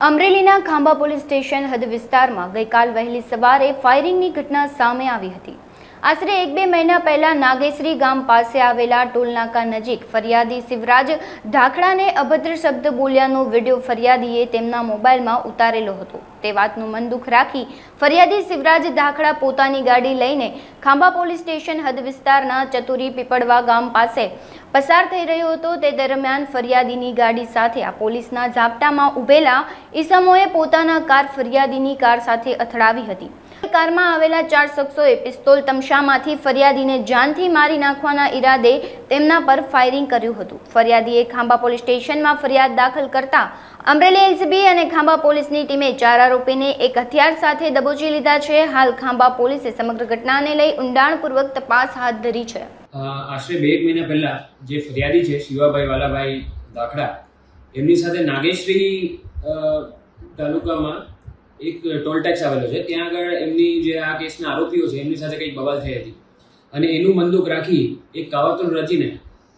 અમરેલીના Khambha police station હદ વિસ્તારમાં ગઈકાલ વહેલી સવારે ફાયરિંગની ઘટના સામે આવી હતી। આશરે 1-2 મહિના પહેલા નાગેશ્રી ગામ પાસે આવેલા ટોલનાકા નજીક ફરિયાદી શિવરાજ ધાખડાને અભદ્ર શબ્દ બોલ્યાનો વિડીયો ફરિયાદીએ તેમના મોબાઈલમાં ઉતારેલો હતો। તે વાતનું મન દુઃખ રાખી ફરિયાદી શિવરાજ ધાખડા પોતાની ગાડી લઈને ખાંભા પોલીસ સ્ટેશન હદ વિસ્તારના ચતુરી પીપળવા ગામ પાસે પસાર થઈ રહ્યો હતો। તે દરમિયાન ફરિયાદીની ગાડી સાથે આ પોલીસના ઝાપટામાં ઉભેલા ઈસમોએ પોતાના કાર ફરિયાદીની કાર સાથે અથડાવી હતી। કારમાં આવેલા 4 શખ્સોએ પિસ્તોલ તમશામાંથી ફરિયાદીને જાનથી મારી નાખવાના ઈરાદે તેમના પર ફાયરિંગ કર્યું હતું। ફરિયાદીએ ખાંભા પોલીસ સ્ટેશનમાં ફરિયાદ દાખલ કરતા અમરેલી એલસીબી અને ખાંભા પોલીસની ટીમે 4 આરોપીને એક હથિયાર સાથે દબોચી લીધા છે। હાલ ખાંભા પોલીસે સમગ્ર ઘટનાને લઈ ઊંડાણપૂર્વક તપાસ હાથ ધરી છે। આશરે 2 મહિના પહેલા જે ફરિયાદી છે શિવાભાઈ વાલાભાઈ ધાખડા, એમની સાથે નાગેશ્રી તાલુકામાં એક ટોલ ટેક્સ આવેલો છે, ત્યાં આગળ એમની જે આ કેસના આરોપીઓ છે એમની સાથે કંઈક બબાલ થઈ હતી અને એનું મંદુક રાખી એક કાવતરું રચીને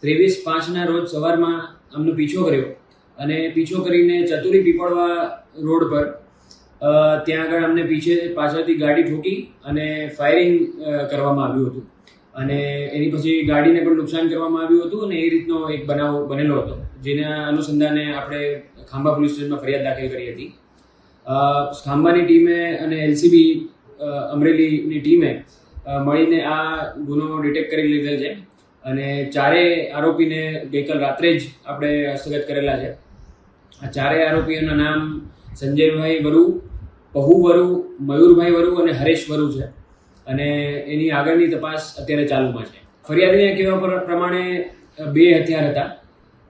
23/5ના રોજ સવારમાં અમનો પીછો કર્યો અને પીછો કરીને ચતુરી પીપળવા રોડ પર ત્યાં આગળ અમને પાછળથી ગાડી ઠોકી અને ફાયરિંગ કરવામાં આવ્યું હતું અને એની પછી ગાડીને પણ નુકસાન કરવામાં આવ્યું હતું અને એ રીતનો એક બનાવ બનેલો હતો, જેના અનુસંધાને આપણે ખાંભા પોલીસ સ્ટેશનમાં ફરિયાદ દાખલ કરી હતી। ખાંભાની ટીમે અને એલસીબી અમરેલીની ટીમે મળીને આ ગુનો ડિટેક્ટ કરી લીધેલ છે અને 4 આરોપીને ગઈકાલ રાત્રે જ આપણે હસ્તગત કરેલા છે। આ 4 આરોપીઓના નામ સંજયભાઈ વરુ, પહુ વરુ, મયુરભાઈ વરુ અને હરેશ વરુ છે અને એની આગળની તપાસ અત્યારે ચાલુમાં છે। ફરિયાદીના કહેવા પ્રમાણે 2 હથિયાર હતા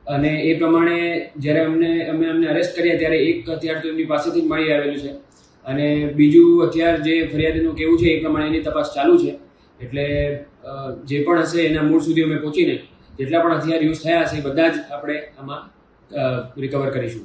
અને એ પ્રમાણે જ્યારે અમે અમને અરેસ્ટ કર્યા ત્યારે એક હથિયાર તો એમની પાસેથી જ મળી આવેલું છે અને બીજું હથિયાર જે ફરિયાદીનું કહેવું છે એ પ્રમાણે એની તપાસ ચાલુ છે। એટલે જે પણ હશે એના મૂળ સુધી અમે પહોંચીને જેટલા પણ હથિયાર યુઝ થયા હશે એ બધા જ આપણે આમાં રિકવર કરીશું।